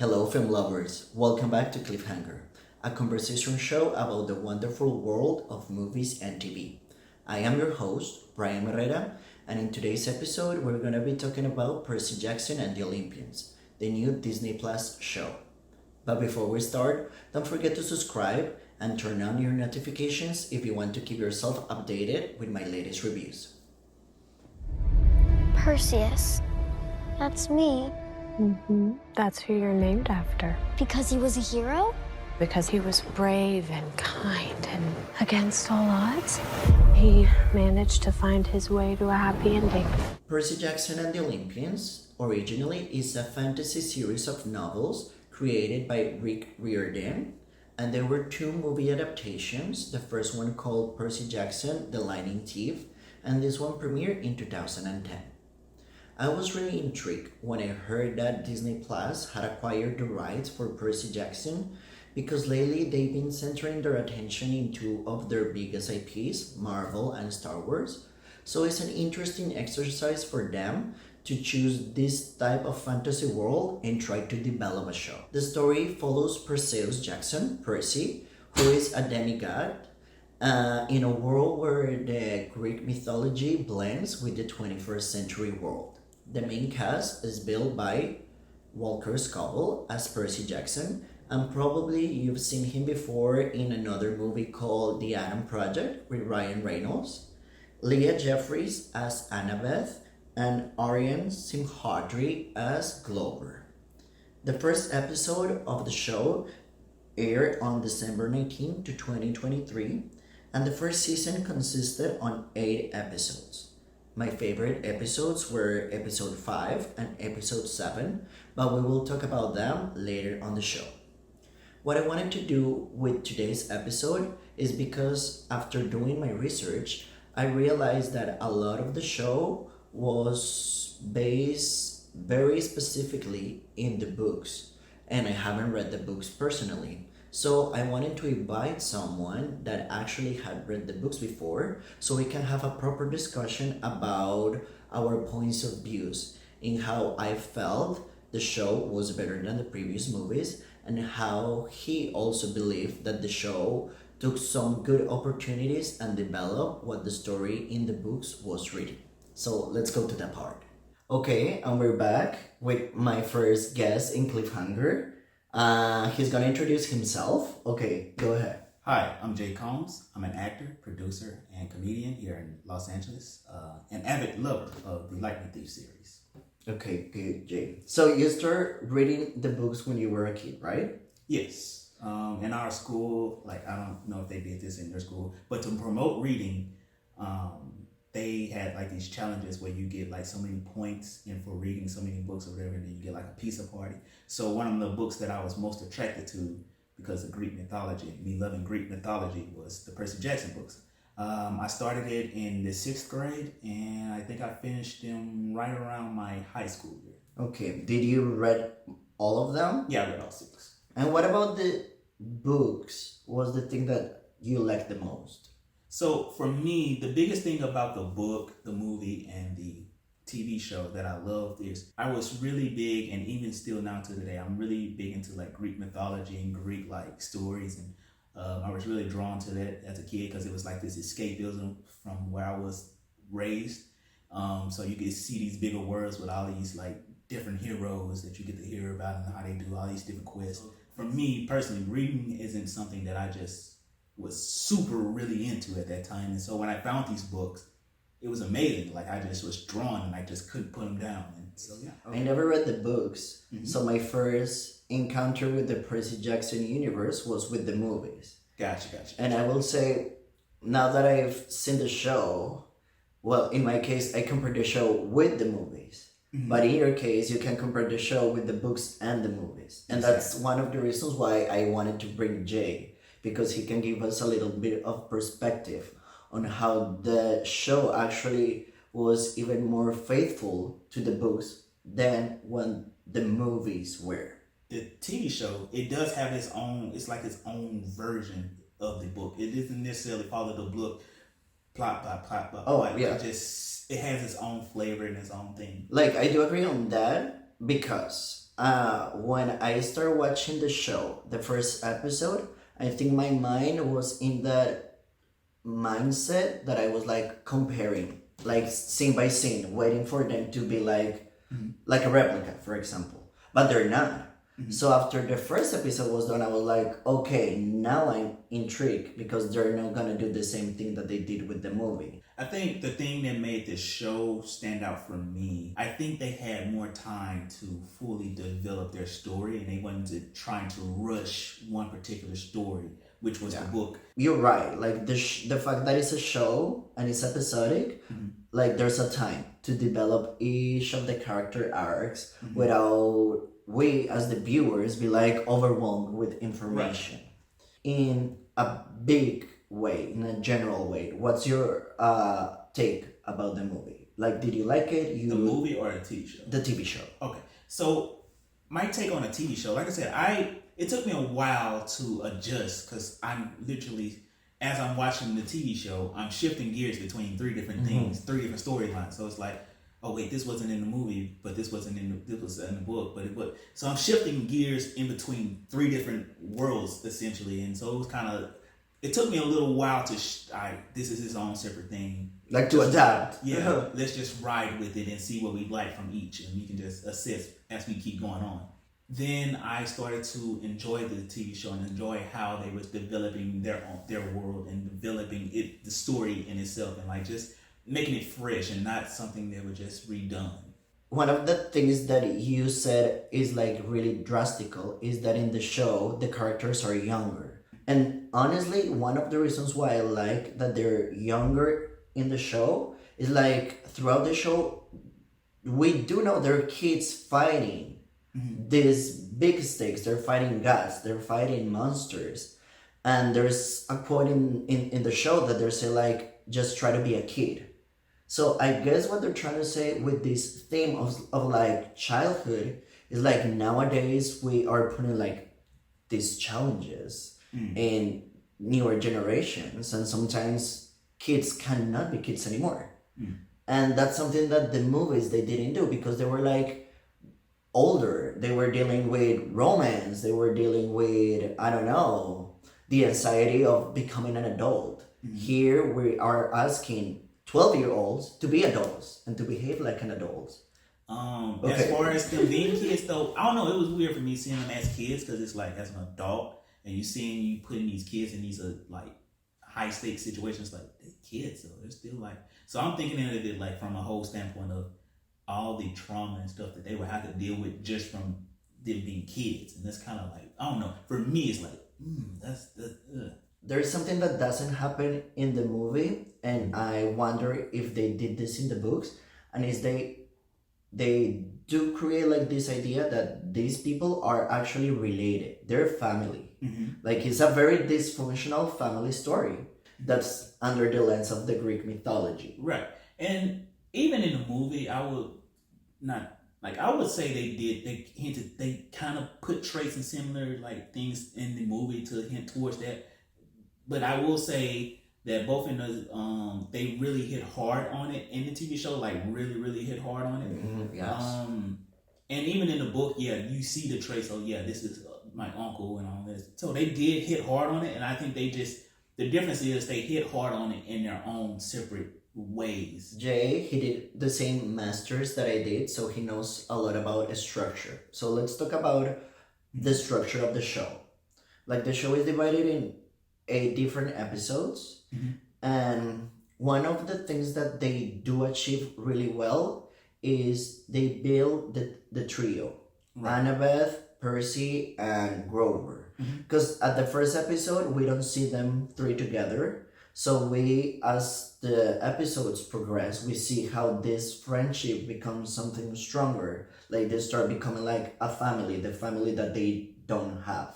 Hello, film lovers. Welcome back to Cliffhanger, a conversation show about the wonderful world of movies and TV. I am your host, Brian Herrera, and in today's episode, we're going to be talking about Percy Jackson and the Olympians, the new Disney Plus show. But before we start, don't forget to subscribe and turn on your notifications if you want to keep yourself updated with my latest reviews. Perseus. That's me. That's who you're named after. Because he was a hero? Because he was brave and kind and against all odds, he managed to find his way to a happy ending. Percy Jackson and the Olympians originally is a fantasy series of novels created by Rick Riordan, and there were two movie adaptations. The first one called Percy Jackson, The Lightning Thief, and this one premiered in 2010. I was really intrigued when I heard that Disney Plus had acquired the rights for Percy Jackson because lately they've been centering their attention in two of their biggest IPs, Marvel and Star Wars. So it's an interesting exercise for them to choose this type of fantasy world and try to develop a show. The story follows Perseus Jackson, Percy, who is a demigod in a world where the Greek mythology blends with the 21st century world. The main cast is built by Walker Scobell as Percy Jackson, and probably you've seen him before in another movie called The Adam Project with Ryan Reynolds, Leah Jeffries as Annabeth, and Aryan Simhadri as Glover. The first episode of the show aired on December 19 to 2023, and the first season consisted on 8 episodes. My favorite episodes were episode 5 and episode 7, but we will talk about them later on the show. What I wanted to do with today's episode is because after doing my research, I realized that a lot of the show was based very specifically in the books, and I haven't read the books personally. So I wanted to invite someone that actually had read the books before so we can have a proper discussion about our points of views in how I felt the show was better than the previous movies and how he also believed that the show took some good opportunities and developed what the story in the books was reading. So let's go to that part. Okay, and we're back with my first guest in Cliffhanger. He's gonna introduce himself. Okay, go ahead. Hi, I'm Jay Combs. I'm an actor, producer, and comedian here in Los Angeles. An avid lover of the Lightning Thief series. Okay, good, Jay. So you start reading the books when you were a kid, right? Yes. In our school, I don't know if they did this in their school, but to promote reading, they had these challenges where you get so many points in for reading so many books or whatever, and then you get a pizza party. So one of the books that I was most attracted to because of Greek mythology, me loving Greek mythology, was the Percy Jackson books. I started it in the 6th grade, and I think I finished them right around my high school year. Okay, did you read all of them? Yeah, I read all 6. And what about the books was the thing that you liked the most? So for me, the biggest thing about the book, the movie, and the TV show that I loved is I was really big, and even still now to today, I'm really big into Greek mythology and Greek stories, and I was really drawn to that as a kid because it was this escapism from where I was raised. So you could see these bigger worlds with all these different heroes that you get to hear about and how they do all these different quests. For me personally, reading isn't something that I just was super really into at that time, and so when I found these books, it was amazing. I just was drawn, and I just couldn't put them down. And so yeah, I never read the books, so my first encounter with the Percy Jackson universe was with the movies. Gotcha. And I will say, now that I've seen the show, well, in my case, I compare the show with the movies. But in your case, you can compare the show with the books and the movies, and that's one of the reasons why I wanted to bring Jay, because he can give us a little bit of perspective on how the show actually was even more faithful to the books than when the movies were. The TV show, it does have its own, it's its own version of the book. It doesn't necessarily follow the book plot by plot by plot. Yeah. It has its own flavor and its own thing. I do agree on that because when I started watching the show, the first episode, I think my mind was in that mindset that I was like comparing, like scene by scene, waiting for them to be like a replica, for example. But they're not. So after the first episode was done, I was like, okay, now I'm intrigued because they're not gonna do the same thing that they did with the movie. I think the thing that made this show stand out for me, I think they had more time to fully develop their story and they wasn't trying to rush one particular story, which was the book. You're right. Like the fact that it's a show and it's episodic, like there's a time to develop each of the character arcs without we as the viewers be like overwhelmed with information. In a big way, in a general way, what's your take about the movie? Like, did you like it? The movie or the TV show? The TV show. Okay, so my take on a TV show, like I said, it took me a while to adjust because I'm literally, as I'm watching the TV show, I'm shifting gears between three different things, three different storylines. So it's like, oh wait, this wasn't in the movie, but this was in the book, but it was. So I'm shifting gears in between three different worlds essentially, and so it was kind of. It took me a little while to. This is its own separate thing. Like to adapt. Yeah, let's just ride with it and see what we like from each, and we can just assess as we keep going on. Then I started to enjoy the TV show and enjoy how they was developing their world and developing the story in itself, and like just making it fresh and not something that was just redone. One of the things that you said is like really drastical is that in the show the characters are younger. And honestly, one of the reasons why I like that they're younger in the show is like throughout the show we do know they're kids fighting these big stakes. They're fighting gods, they're fighting monsters. And there's a point in the show that they're saying like just try to be a kid. So I guess what they're trying to say with this theme of like childhood is like nowadays we are putting like these challenges in newer generations, and sometimes kids cannot be kids anymore. And that's something that the movies they didn't do because they were like older. They were dealing with romance. They were dealing with, I don't know, the anxiety of becoming an adult. Here we are asking 12-year-olds to be adults and to behave like an adult. As far as them being kids, though, I don't know. It was weird for me seeing them as kids because it's like as an adult and you putting these kids in these like high stakes situations, like they're kids, so they're still like. So I'm thinking of it like from a whole standpoint of all the trauma and stuff that they would have to deal with just from them being kids, and that's kind of like I don't know. For me, it's like that's. There's something that doesn't happen in the movie, and I wonder if they did this in the books, and is they do create like this idea that these people are actually related. They're family. Like it's a very dysfunctional family story that's under the lens of the Greek mythology. Right. And even in the movie, I would say they kind of put traits and similar like things in the movie to hint towards that. But I will say that both in the they really hit hard on it in the TV show, like really, really hit hard on it. Yes. And even in the book, you see the traits. Oh yeah, this is my uncle and all this. So they did hit hard on it, and I think the difference is they hit hard on it in their own separate ways. Jay, he did the same masters that I did, so he knows a lot about structure. So let's talk about the structure of the show. Like the show is divided in 8 different episodes, and one of the things that they do achieve really well is they build the trio, Annabeth, Percy, and Grover. Because at the first episode we don't see them 3 together, so we, as the episodes progress, we see how this friendship becomes something stronger. Like they start becoming like a family, the family that they don't have.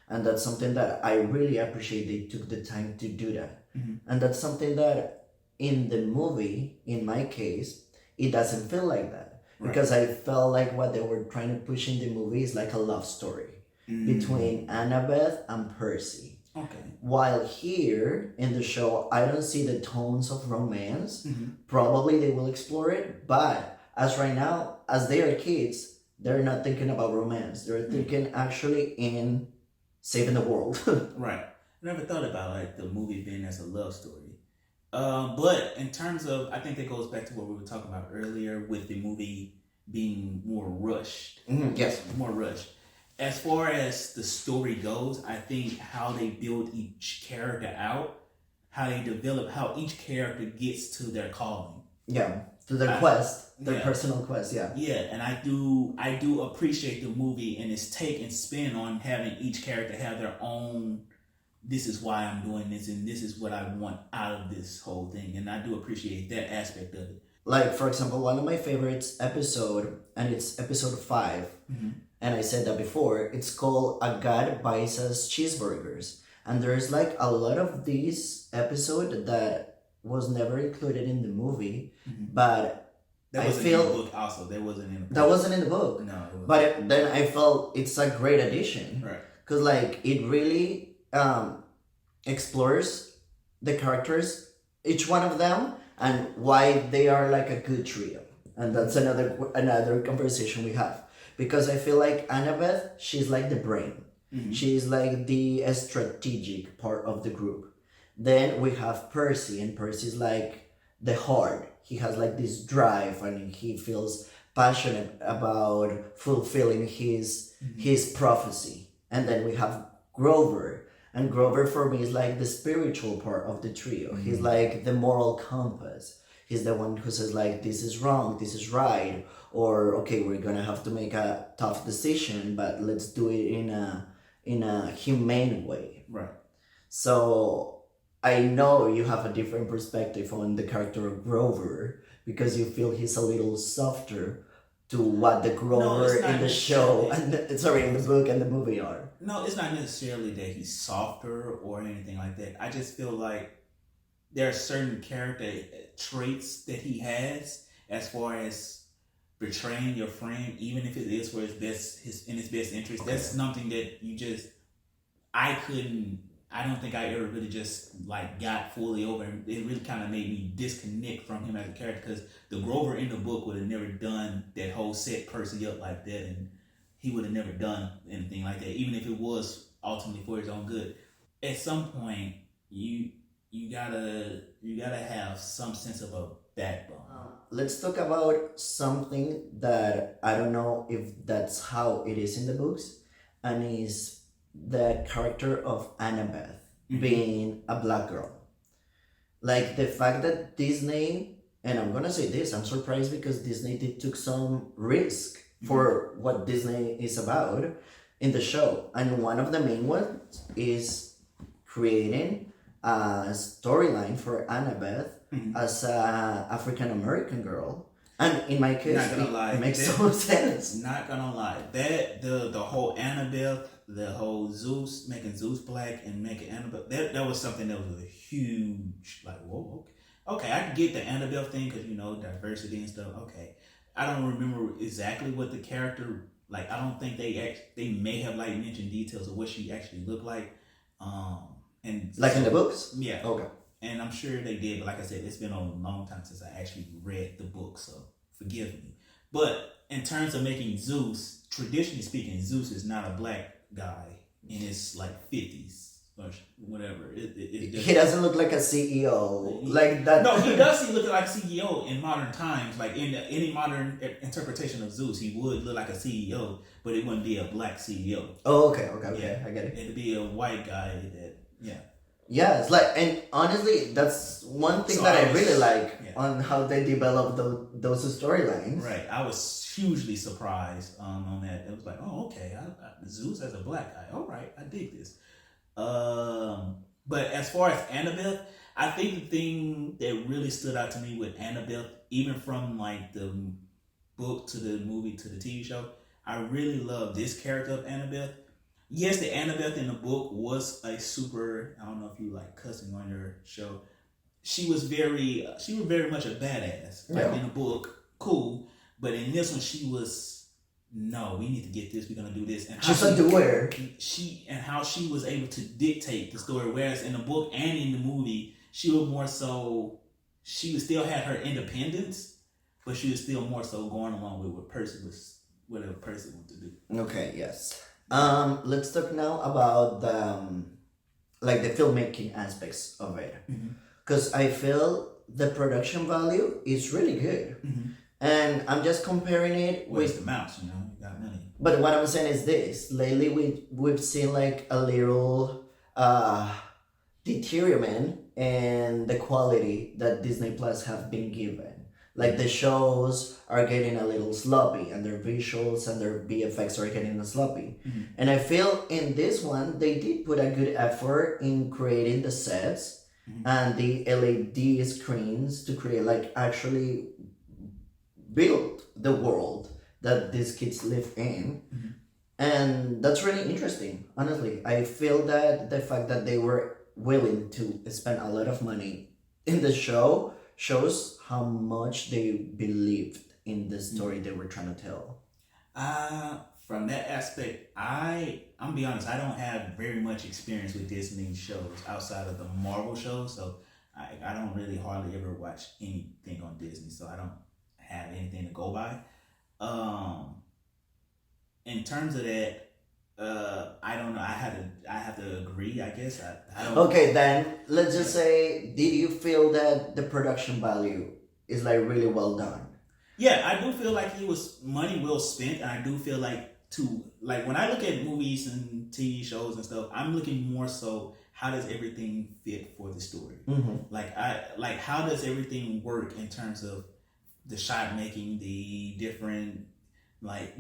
And that's something that I really appreciate they took the time to do that. And that's something that in the movie, in my case, it doesn't feel like that. Because I felt like what they were trying to push in the movie is like a love story between Annabeth and Percy. Okay. While here in the show, I don't see the tones of romance. Probably they will explore it, but as right now, as they are kids, they're not thinking about romance. They're thinking actually in saving the world. Right. I never thought about like the movie being as a love story. But in terms of, I think that goes back to what we were talking about earlier with the movie being more rushed. Yes. More rushed. As far as the story goes, I think how they build each character out, how they develop, how each character gets to their calling. Yeah, to their quest, their personal quest, yeah. Yeah, and I do appreciate the movie and its take and spin on having each character have their own, this is why I'm doing this and this is what I want out of this whole thing. And I do appreciate that aspect of it. Like, for example, one of my favorites episode, and it's episode 5, and I said that before, it's called A God Buys Us Cheeseburgers. And there's like a lot of these episode that was never included in the movie, but that wasn't in the book also. That wasn't in the book. That wasn't in the book. No, it wasn't. But then I felt it's a great addition. Right. Because like it really explores the characters, each one of them, and why they are like a good trio. And that's another conversation we have. Because I feel like Annabeth, she's like the brain. She's like the strategic part of the group. Then we have Percy, and Percy's like the heart. He has like this drive, and he feels passionate about fulfilling his prophecy. And then we have Grover, and Grover for me is like the spiritual part of the trio. He's like the moral compass. He's the one who says like, this is wrong, this is right, or okay, we're gonna have to make a tough decision, but let's do it in a humane way. Right. So I know you have a different perspective on the character of Grover because you feel he's a little softer to what the Grover in the show and in the book and the movie are. No, it's not necessarily that he's softer or anything like that. I just feel like there are certain character traits that he has as far as betraying your friend, even if it is for his best interest. Okay. That's something that I don't think I ever really just like got fully over. It really kind of made me disconnect from him as a character, because the Grover in the book would have never done that whole set Percy up like that, and he would have never done anything like that, even if it was ultimately for his own good. At some point, you gotta have some sense of a backbone. Let's talk about something that I don't know if that's how it is in the books, and is the character of Annabeth being a black girl. Like the fact that Disney, and I'm gonna say this, I'm surprised because Disney took some risk for what Disney is about in the show, and one of the main ones is creating a storyline for Annabeth as a African American girl, and in my case, it makes so sense. Not gonna lie, that the whole Annabeth, the whole Zeus, making Zeus black and making Annabeth, that was something that was a huge, like, whoa, okay, I can get the Annabeth thing because diversity and stuff. Okay, I don't remember exactly what the character, like, I don't think they may have like mentioned details of what she actually looked like. And like in the books? Yeah. Okay. And I'm sure they did, but like I said, it's been a long time since I actually read the book, so forgive me. But in terms of making Zeus, traditionally speaking, Zeus is not a black guy in his like 50s or whatever. He doesn't look like a CEO like that. No, he does look like a CEO in modern times. Like in any modern interpretation of Zeus, he would look like a CEO, but it wouldn't be a black CEO. Oh, okay, Yeah. I get it. It'd be a white guy that, yeah. Yeah, it's like, and honestly, that's one thing that I really like on how they develop those storylines. Right, I was hugely surprised on that. It was like, oh, okay, Zeus as a black guy. All right, I dig this. But as far as Annabeth, I think the thing that really stood out to me with Annabeth, even from like the book to the movie to the TV show, I really love this character of Annabeth. Yes, the Annabeth in the book was a super, I don't know if you like cussing on your show. She was very much a badass. Like in the book, cool. But in this one, she was, no, we need to get this, we're going to do this. And she's a doer. How she was able to dictate the story. Whereas in the book and in the movie, she was more so, she still had her independence, but she was still more so going along with what Percy was whatever Percy wants to do. Okay, yes. Let's talk now about the like the filmmaking aspects of it, because I feel the production value is really good, and I'm just comparing it Where's with. the mouse? You got money. But what I'm saying is this: lately we've seen like a little deterioration in the quality that Disney Plus have been given. Like the shows are getting a little sloppy, and their visuals and their VFX are getting sloppy. And I feel in this one they did put a good effort in creating the sets and the LED screens to create like actually build the world that these kids live in. And that's really interesting, honestly. I feel that the fact that they were willing to spend a lot of money in the show shows how much they believed in the story they were trying to tell. From that aspect, I'm be honest, I don't have very much experience with Disney shows outside of the Marvel shows, so I don't really hardly ever watch anything on Disney, so I don't have anything to go by. In terms of that, I don't know. I have to agree. I guess I don't. Okay, then let's just say, did you feel that the production value is like really well done? Yeah, I do feel like it was money well spent, and I do feel like when I look at movies and TV shows and stuff, I'm looking more so how does everything fit for the story. Like how does everything work in terms of the shot making, the different. Like,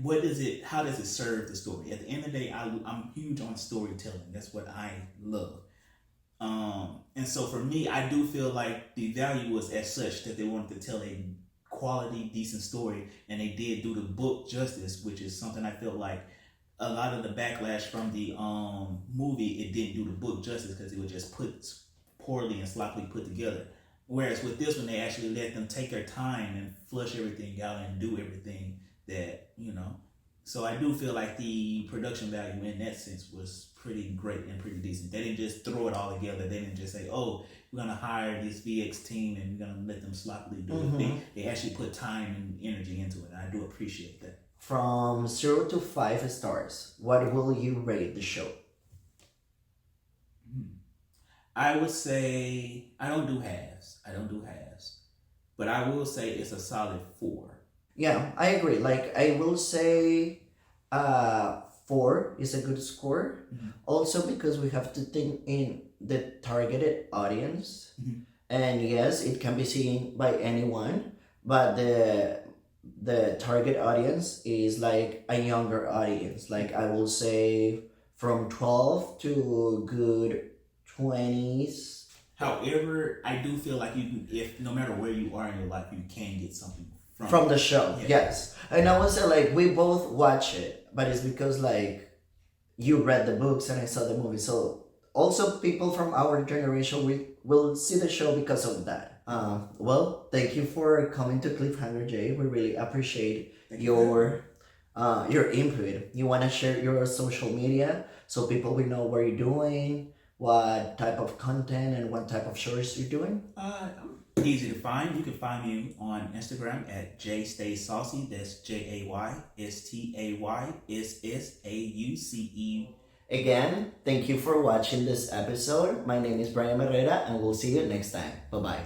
how does it serve the story? At the end of the day, I'm huge on storytelling. That's what I love. And so for me, I do feel like the value was as such that they wanted to tell a quality, decent story, and they did do the book justice, which is something I feel like a lot of the backlash from the movie, it didn't do the book justice because it was just put poorly and sloppily put together. Whereas with this one, they actually let them take their time and flush everything out and do everything that, so I do feel like the production value in that sense was pretty great and pretty decent. They didn't just throw it all together. They didn't just say, oh, we're going to hire this VX team and we're going to let them sloppily do it. They actually put time and energy into it. I do appreciate that. From 0 to 5 stars, what will you rate the show? I would say, I don't do halves. But I will say it's a solid 4. Yeah, I agree. Like, I will say 4 is a good score. Also because we have to think in the targeted audience. And yes, it can be seen by anyone, but the target audience is like a younger audience. Like, I will say from 12 to good 20s. However, I do feel like you can, if no matter where you are in your life, you can get something from the show. Yeah. Yes. And I would say like we both watch it, but it's because like you read the books and I saw the movie. So also people from our generation will see the show because of that. Well, thank you for coming to Cliffhanger, Jay. We really appreciate your input. You want to share your social media so people will know what you're doing, what type of content and what type of shows you're doing? Easy to find. You can find me on Instagram at JStaySaucy. That's JayStaySauce. Again, thank you for watching this episode. My name is Brian Herrera and we'll see you next time. Bye-bye.